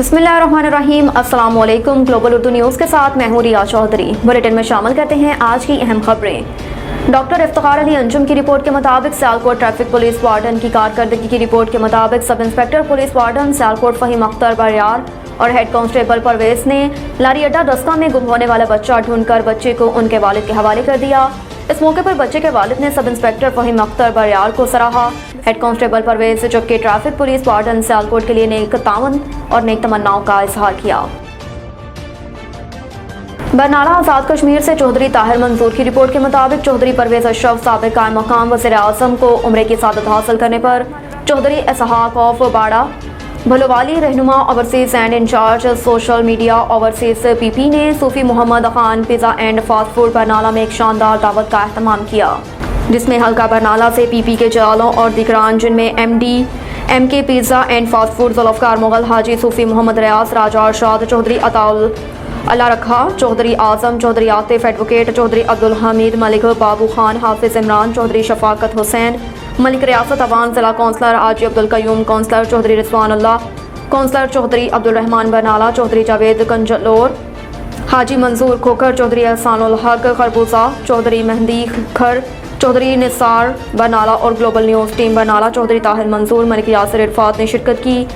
बिस्मिल्लाहिर्रहमानिर्रहीम। अस्सलाम वालेकुम। ग्लोबल उर्दू न्यूज़ के साथ मैं हूं रिया चौधरी। बुलेटिन में शामिल करते हैं आज की अहम खबरें। डॉक्टर इफ्तिखार अली अंजुम की रिपोर्ट के मुताबिक सियालकोट ट्रैफिक पुलिस वार्डन की कारकर्दगी की रिपोर्ट के मुताबिक sub inspector police warden Sialkot Fahim Akhtar Bariyar और हेड कांस्टेबल परवेज ने लारी अड्डा दस्ता में गुम होने वाला बच्चा ढूंढकर बच्चे को उनके वालिद के हवाले कर दिया। इस मौके पर बच्चे के वालिद ने सब इंस्पेक्टर फहीम अख्तर बरियार को सराहा। हेड कांस्टेबल परवेज जबकि ट्रैफिक पुलिस वार्डन सियालकोट के लिए नेक तावन और नेक तमन्नाओं का इजहार किया। बरनाला आज़ाद कश्मीर से चौधरी ताहिर मंजूर की रिपोर्ट के मुताबिक चौधरी परवेज अशरफ साबिक कायम मकाम वज़ीर आज़म को उम्रे की सादत हासिल करने पर चौधरी इसहाक ऑफ बाड़ा भलोवाली रहनुमा overseas and incharge social media overseas PP ने Sufi Mohammad Khan pizza and fast food Barnala में एक शानदार दावत का अहतमाम किया, जिसमें हल्का बरनाला से पीपी के जालों और दिकरान जिनमें MK pizza and fast food Zulfiqar Mughal Haji Sufi Mohammad Riaz Raja Arshad Chaudhry Ata Ullah Rakha Chaudhry Azam Chaudhry Atif advocate Chaudhry Abdul Hameed Malik Babu Khan Hafiz Imran Chaudhary Shafqat Hussain Malik रियासत अवान ज़िला कौंसलर आजी अब्दुल कयूम कौंसलर चौधरी रिजवानुल्लाह कौंसलर चौधरी अब्दुल रहमान बरनाला चौधरी जावेद कंजलोर हाजी मंजूर खोखर चौधरी एहसानुल हक खरबूजा चौधरी मेहंदी खर चौधरी निसार बरनाला और global news team Barnala Chaudhry Tahir Manzoor Malik Yasir Irfat ने शिरकत की।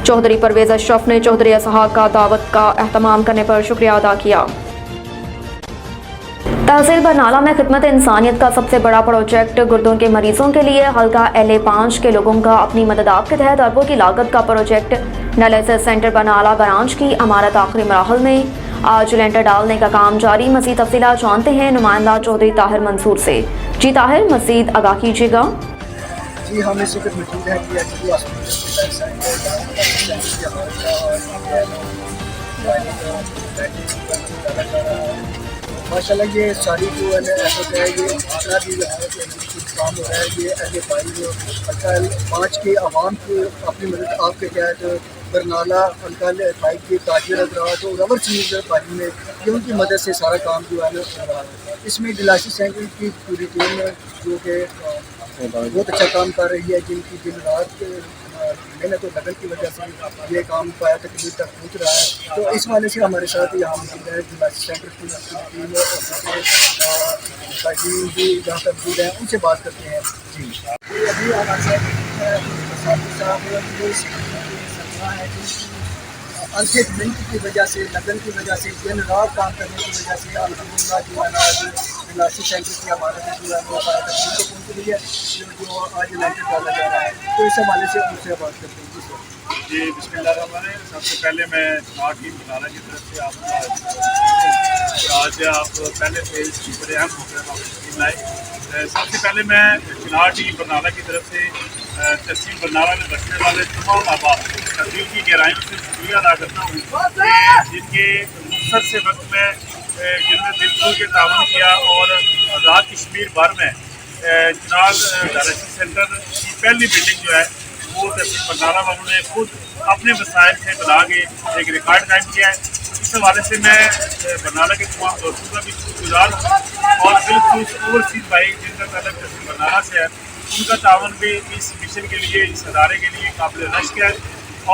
चौधरी परवेज अशरफ ने चौधरी इसहाक का दावत का एहतमाम करने पर शुक्रिया अदा किया। तहसील बरनाला में खिदमत इंसानियत का सबसे बड़ा प्रोजेक्ट गुर्दों के मरीजों के लिए हल्का LA5 के लोगों का अपनी मदद आप के तहत अरबों की लागत का project dialysis centre Barnala branch की इमारत आखिरी मराहल में आज लेंटर डालने का काम जारी। मज़ीद तफसीलात जानते हैं नुमाइंदा चौधरी ताहिर मंसूर से। जी ताहिर, मज़ीद आगाह कीजिएगा। जी हम इस वक्त मौजूद हैं कि माशाल्लाह ये सारी जो है ऐसा है ये जितना भी काम हो रहा है ये LA5 के आवाम को अपनी मदद आपके तहत बरनाला हल्का बाइक के ताजिर हजरात और रबर चीज पानी में ये उनकी मदद से सारा काम जो है हो रहा है। इसमें डायलिसिस सेंटर की पूरी टीम जो कि बहुत अच्छा काम कर रही है, जिनकी दिन रात मेहनत और लगन की वजह से ये काम पाया तकलीफ तक पहुँच रहा है। तो इस वाले से हमारे साथ यहाँ मौजूद है डायलिसिस सेंटर की टीम और भी जहाँ तक मौजूद है उनसे बात करते हैं। जी अभी हमारे अनफिट मिनट की वजह से लगन की वजह से दिन रात काम करने की वजह से अल्हम्दुलिल्लाह जो है ना डायलिसिस सेंटर की हमारे जो है वो पहुँच रही है जो आज लेंटर डाला जा रहा है। तो इस हवाले से उनसे बात करते हैं। जी बिस्मिल्लाहिर्रहमानिर्रहीम। सबसे पहले मैं स्मार्ट टीम बरनाला की तरफ से आपका आज आप पहले से इसकी बड़े अहम टीम लाए। सबसे पहले मैं स्मार्ट टीम बरनाला की तरफ से तहसील बरनाला में बसने वाले तमाम आबाद तहसील की गहराइयों से शुक्रिया अदा करता हूँ जिनके मुख्तर से वक्त में जिनने दिल खोल के तावन किया और आज़ाद कश्मीर भर में चुनाव डायलिसिस सेंटर की पहली बिल्डिंग जो है वो तहसील बरनाला वालों ने खुद अपने वसाइल से बना के एक रिकॉर्ड कायम किया है। इस हवाले से मैं बरनाला के तमाम दोस्तों का भी शुक्रगुजार हूँ और बिल्कुल ओवरसीज भाई जिनका तल्लुक तहसील बरनाला से है उनका तावन भी इस मिशन के लिए इस अदारे के लिए काबिल रश्क है।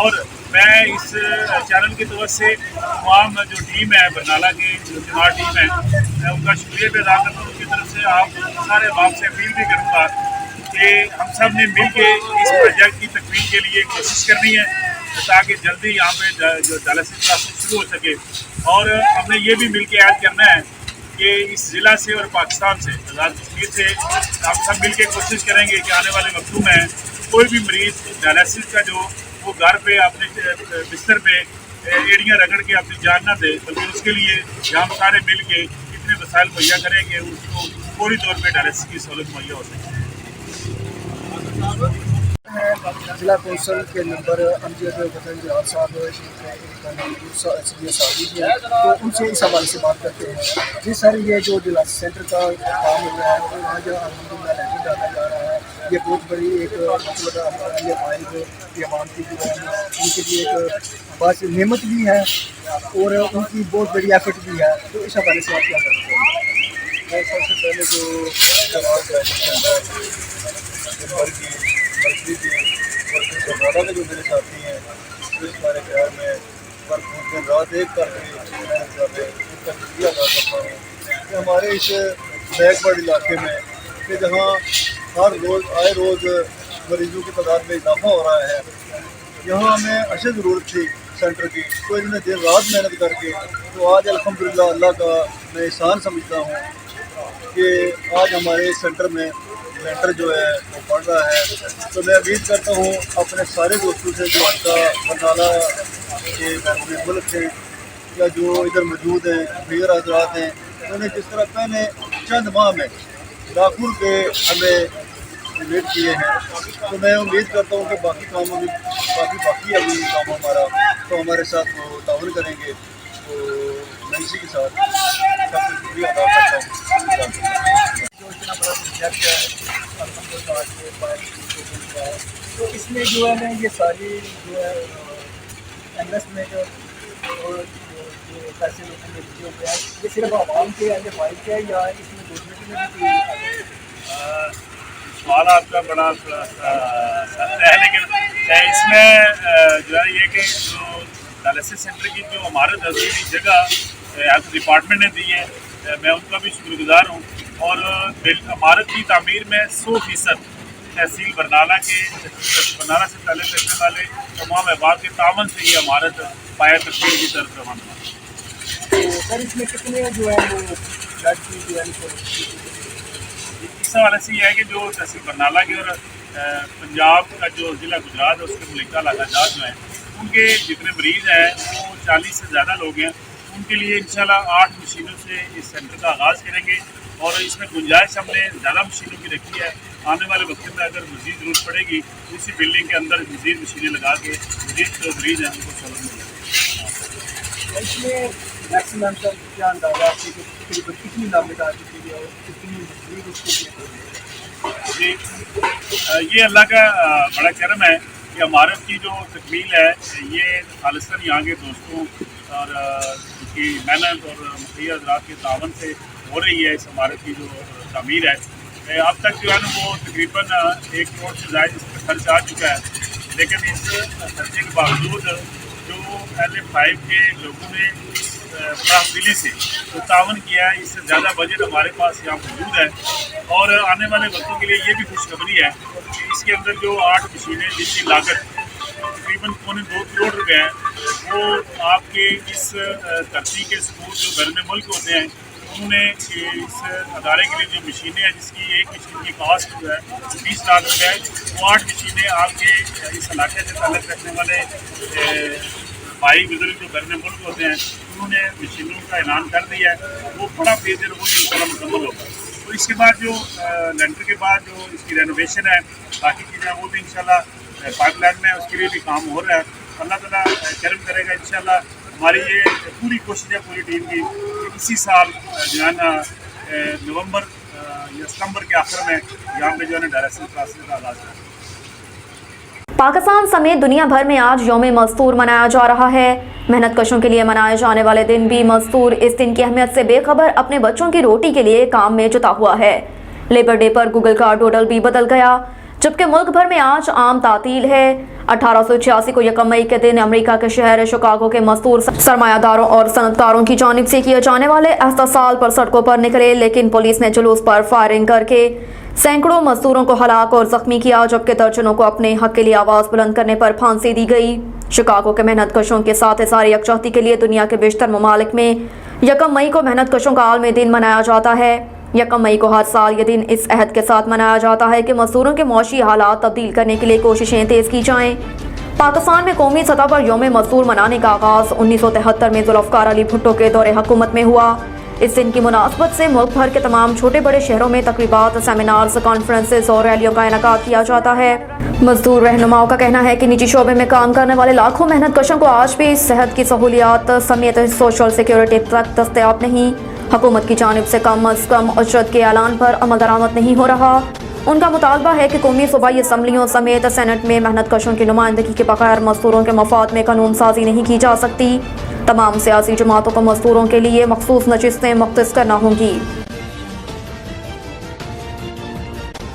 और मैं इस चैनल की तरफ से तमाम जो टीम है बरनाला की जो चुनाव टीम है मैं उनका शुक्रिया भी अदा करता हूँ। उनकी तरफ से आप सारे बाप से अपील भी करूँगा कि हम सब ने मिल के इस प्रोजेक्ट की तकमील के लिए कोशिश करनी है ताकि जल्दी यहाँ पे जो डायलिसिस प्रोसेस शुरू हो सके। और हमने ये भी मिल के ऐड करना है कि इस ज़िला से और पाकिस्तान से आज़ाद कश्मीर से हम सब मिल के कोशिश करेंगे कि आने वाले वक्तों में कोई भी मरीज़ डायलिसिस का जो वो घर पे अपने बिस्तर पे एड़ियाँ रगड़ के अपनी जान ना दे, बल्कि उसके लिए हम सारे मिल के इतने वसाइल मुहैया करेंगे उसको फौरी तौर पर डायलिसिस की सहूलत मुहैया हो सके। जिला कौंसल के नंबर अमजद वतन जहाज साहब तो उनसे इस हवाले से बात करते हैं। जी सर, ये जो डायलिसिस सेंटर का काम हो रहा है और आज अल्हम्दुलिल्लाह लेंटर डाला जा रहा है, ये बहुत बड़ी एक मतलब हमारे लिए फाइल की आवाम की जो है उनके लिए एक बस नेमत भी है और उनकी बहुत बड़ी एफर्ट भी है। तो इस हवाले से आप क्या करते हैं? सबसे पहले तो बरनाला के जो मेरे साथी हैं इस हमारे ख्याल में पर दिन रात एक करके मेहनत कर रहे हैं। इसका शुक्रिया अदा करता हूँ कि हमारे इस बैकवर्ड इलाके में कि जहाँ हर रोज़ आए रोज़ मरीजों की तादाद में इजाफा हो रहा है, यहाँ हमें अशद ज़रूरत थी सेंटर की, तो इन्होंने दिन रात मेहनत करके तो आज अल्हम्दुलिल्लाह अल्लाह का मैं एहसान समझता हूँ कि आज हमारे सेंटर में लेंटर जो है वो पड़ रहा है। तो मैं उम्मीद करता हूँ अपने सारे दोस्तों से जो हल्का बरनाला के बैरून मुल्क हैं या जो इधर मौजूद हैं दीगर हजरात हैं, उन्होंने जिस तरह पहले चंद माह में लाखों रुपये हमें डोनेट किए हैं, तो मैं उम्मीद करता हूँ कि बाकी कामों में बाकी अभी काम हमारा तो हमारे साथ वो ताउन करेंगे। तो मैं इसी के साथ सबका शुक्रिया अदा करता हूँ। जो इतना बड़ा प्रोजेक्ट है अल्हम्दुलिल्लाह आज के बाद तो इसमें जो है ना ये सारी जो है इन्वेस्टमेंट और जो पैसे लोगों ने दिए हुए हैं, ये सिर्फ आवाम के या फाइल के है या इसमें गवर्नमेंट में भी सवाल आपका बड़ा सख्त है, लेकिन इसमें जो है ये कि जो डायलिसिस सेंटर की जो इमारत है उसकी जगह हेल्थ डिपार्टमेंट ने दी है, मैं उनका भी शुक्रगुजार हूँ। और इमारत की तामीर में 100% तहसील बरनाला से पहले लगने वाले तमाम अहबाब के तावन से ये इमारत पाया तकमील की तरफ रवाना हुआ। तो सर इसमें कितने जो है वो बेड की जो है इस हवाले से ये है कि जो तहसील बरनाला की और पंजाब का जो ज़िला गुजरात है उसके मलिका इलाकाजात जो हैं उनके जितने मरीज़ हैं वो 40 से ज़्यादा लोग हैं। उनके लिए इंशाल्लाह 8 मशीनों से इस सेंटर का आगाज़ करेंगे और इसमें गुंजाइश हमने ज़्यादा मशीनों की रखी है। आने वाले वक्त में अगर मज़ीद ज़रूरत पड़ेगी तो इसी बिल्डिंग के अंदर मज़ीद मशीनें लगा के मज़ीद जो मरीज़ हैं उनको सहूलत मिलेगी। इसमें मैक्सिमम सर क्या अंदाजा आपकी तकरीबन कितनी लागत आ चुकी है और कितनी मजदूरी उसको जी ये अल्लाह का बड़ा करम है कि इमारत की जो तकमील है ये खालिस्तान यहाँ के दोस्तों और उनकी मेहनत और मुखिया हज़रात के तावन से हो रही है। इस इमारत की जो तामीर है अब तक जो है ना वो तकरीबन 1 करोड़ से ज़्यादा इस पर खर्च आ चुका है, लेकिन इस खर्चे के बावजूद जो LA5 के लोगों ने दिली से तो तावन किया है, इससे ज़्यादा बजट हमारे पास यहाँ मौजूद है। और आने वाले वक्तों के लिए ये भी खुशखबरी है कि इसके अंदर जो 8 मशीनें जिसकी लागत तकरीबन 2.25 करोड़ रुपये है वो आपके इस धरती के स्कूल जो घर में मुल्क होते हैं उन्होंने इस अदारे के लिए जो मशीनें हैं जिसकी एक मशीन की कॉस्ट जो है 20 लाख रुपये है, वो 8 मशीनें आपके इस इलाके से ताल्लुक़ रखने वाले भाई बुजुर्ग जो घर में मुल्क होते हैं उन्होंने मशीनों का ऐलान कर दिया है। वो बड़ा बेहतर वो इंशाल्लाह मुकम्मल होगा। तो इसके बाद जो लेंटर के बाद जो इसकी रेनोवेशन है बाकी चीज़ें वो भी इंशाल्लाह पाइपलाइन में उसके लिए भी काम हो रहा है। अल्लाह ताला करम करेगा इंशाल्लाह। हमारी ये पूरी कोशिश है पूरी टीम की कि इसी साल जो है ना नवंबर या सितंबर के आखिर में यहाँ पे जो है ना डायलिसिस क्लासेस का आगाज़ है। पाकिस्तान समेत दुनिया भर में आज यौम मजदूर मनाया जा रहा है। मेहनत कशों के लिए मनाए जाने वाले दिन भी मजदूर इस दिन की अहमियत से बेखबर अपने बच्चों की रोटी के लिए काम में जुटा हुआ है। लेबर डे पर गूगल का डोडल भी बदल गया, जबकि मुल्क भर में आज आम तातील है। 1886 को 1 मई के दिन अमेरिका के शहर शिकागो के मजदूर सरमायादारों और सनतकारों की जानिब से किए जाने वाले एहतसाल पर सड़कों पर निकले, लेकिन पुलिस ने जुलूस पर फायरिंग करके सैकड़ों मजदूरों को हलाक और जख्मी किया, जबकि दर्जनों को अपने हक के लिए आवाज़ बुलंद करने पर फांसी दी गई। शिकागो के मेहनत कशों के साथ इज़हार यकजहती के लिए दुनिया के बेशतर ममालिक में 1 मई को मेहनत कशों का आलमी दिन मनाया जाता है। 1 मई को हर साल ये दिन इस अहद के साथ मनाया जाता है कि मजदूरों के मौशी हालात तब्दील करने के लिए कोशिशें तेज़ की जाएँ। पाकिस्तान में कौमी सतह पर यौम मजदूर मनाने का आगाज़ 1973 में जुल्फ़िकार अली भुट्टो के दौरे हुकूमत में हुआ। इस दिन की मुनासबत से मुल्क भर के तमाम छोटे बड़े शहरों में तकरीबात, सेमिनार्स, कॉन्फ्रेंसेस और रैलियों का इनेकाद किया जाता है। मजदूर रहनुमाओं का कहना है कि निजी शोबे में काम करने वाले लाखों मेहनत कशों को आज भी सेहत की सहूलियात समेत सोशल सिक्योरिटी तक दस्तयाब नहीं। हुकूमत की जानिब से कम अज़ कम उजरत के ऐलान पर अमल दरामद नहीं हो रहा। उनका मुतालबा है कि कौमी सूबाई असम्बलियों समेत सेनेट में मेहनत कशों की नुमाइंदगी के बगैर मजदूरों के मफाद में कानून साजी नहीं की जा सकती। तमाम सियासी जमातों को मजदूरों के लिए मखसूस नशिस्तें मुख्तस करना होंगी।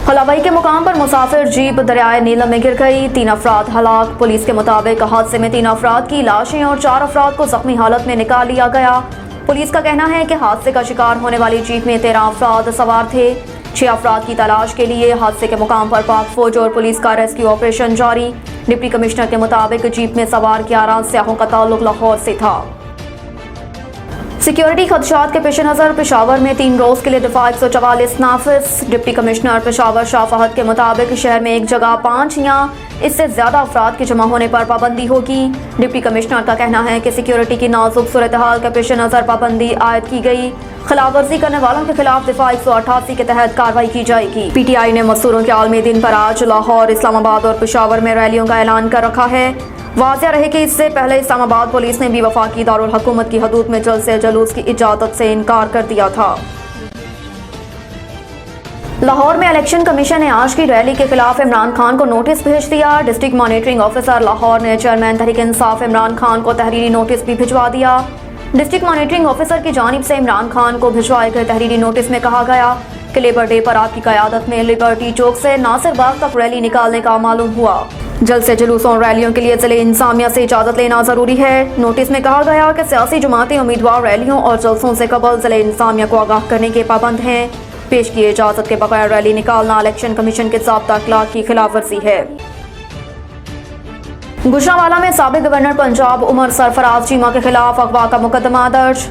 खलावई के मुकाम पर मुसाफिर जीप दरियाए नीलम में गिर गई, 3 अफराद हलाक। पुलिस के मुताबिक हादसे में 3 अफराद की लाशें और 4 अफराद को जख्मी हालत में निकाल लिया गया। पुलिस का कहना है कि हादसे का शिकार होने वाली जीप में 13 अफराद सवार थे। 6 अफराद की तलाश के लिए हादसे के मुकाम पर पाक फौज और पुलिस का रेस्क्यू ऑपरेशन जारी। डिप्टी कमिश्नर के मुताबिक जीप में सवार 11 सियाहों का ताल्लुक लाहौर से था। सिक्योरिटी खदशात के पेश नज़र पेशावर में 3 रोज़ के लिए दफा 144 नाफिज। डिप्टी कमिश्नर पेशावर शाह फहद के मुताबिक शहर में एक जगह 5 या इससे ज़्यादा अफराद के जमा होने पर पाबंदी होगी। डिप्टी कमिश्नर का कहना है कि सिक्योरिटी की नाजुक सूरत हाल के पेश नज़र पाबंदी आयद की गई। खिलाफ वर्जी करने वालों के खिलाफ दफा 188 के तहत कार्रवाई की जाएगी। PTI ने मजदूरों के आलमी दिन पर आज लाहौर, इस्लामाबाद और पेशावर में रैलियों का ऐलान कर रखा है। वाज़िया रहे कि इससे पहले इस्लामाबाद पुलिस ने भी वफाकी दारुल हुकूमत की हदूद में जलसे जुलूस की इजाज़त से इनकार कर दिया था। लाहौर में इलेक्शन कमीशन ने आज की रैली के खिलाफ इमरान खान को नोटिस भेज दिया। डिस्ट्रिक्ट मॉनिटरिंग ऑफिसर लाहौर ने चेयरमैन तहरीक इंसाफ इमरान खान को तहरीरी नोटिस भी भिजवा दिया। डिस्ट्रिक्ट मॉनिटरिंग ऑफिसर की जानिब से इमरान खान को भिजवाए गए तहरीरी नोटिस में कहा गया कि लेबर डे पर आपकी क़यादत में लिबर्टी चौक से नासिर बाग तक रैली निकालने का मालूम हुआ। जल्द से जुलूसों और रैलियों के लिए जिले इंतजामिया से इजाज़त लेना ज़रूरी है। नोटिस में कहा गया कि सियासी जमातें उम्मीदवार रैलियों और जलसों से कबल जिले इंतजामिया को आगाह करने के पाबंद हैं। पेश किए इजाज़त के बगैर रैली निकालना इलेक्शन कमीशन के ज़ाब्ता अखलाक की खिलाफ वर्जी है। गुजरांवाला में साबिक गवर्नर पंजाब उमर सरफराज चीमा के खिलाफ अगवा का मुकदमा दर्ज।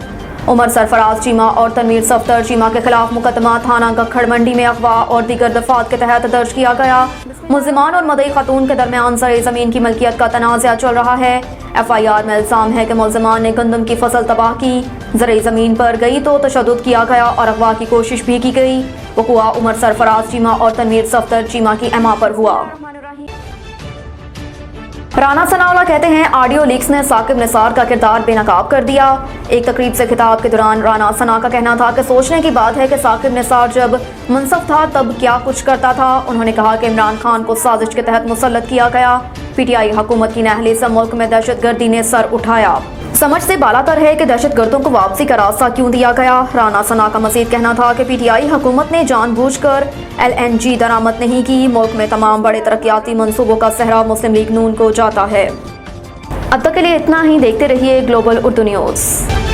उमर सरफराज चीमा और तनवीर सफ्तर चीमा के खिलाफ मुकदमा थाना गखड़ मंडी में अगवा और दीगर दफात के तहत दर्ज किया गया। मुल्जिमान और मदई खातून के दरमियान ज़र ज़मीन की मलकियत का तनाज़ा चल रहा है। FIR में इल्ज़ाम है कि मुल्जिमान ने गंदम की फसल तबाह की, ज़र ज़मीन पर गई तो तशद्दुद किया गया और अगवा की कोशिश भी की गई। वक़ुआ उमर सरफराज चीमा और तनवीर सफ्तर चीमा की एमा पर हुआ। राना सनाउल्लाह कहते हैं ऑडियो लीक्स ने साकिब निसार का किरदार बेनकाब कर दिया। एक तकरीब से खिताब के दौरान राना सना का कहना था कि सोचने की बात है कि साकिब निसार जब मुनसफ था तब क्या कुछ करता था। उन्होंने कहा कि इमरान खान को साजिश के तहत मुसल्लत किया गया। PTI हुकूमत की नाअहली से मुल्क में दहशत गर्दी ने सर उठाया। समझ से बालातर है कि दहशत गर्दों को वापसी का रास्ता क्यों दिया गया। राना सना का मजीद कहना था कि PTI हुकूमत ने जानबूझकर LNG दरामद नहीं की। मुल्क में तमाम बड़े तरक्याती मंसूबों का सहरा मुस्लिम लीग नून को जाता है। अब तक के लिए इतना ही। देखते रहिए ग्लोबल उर्दू न्यूज़।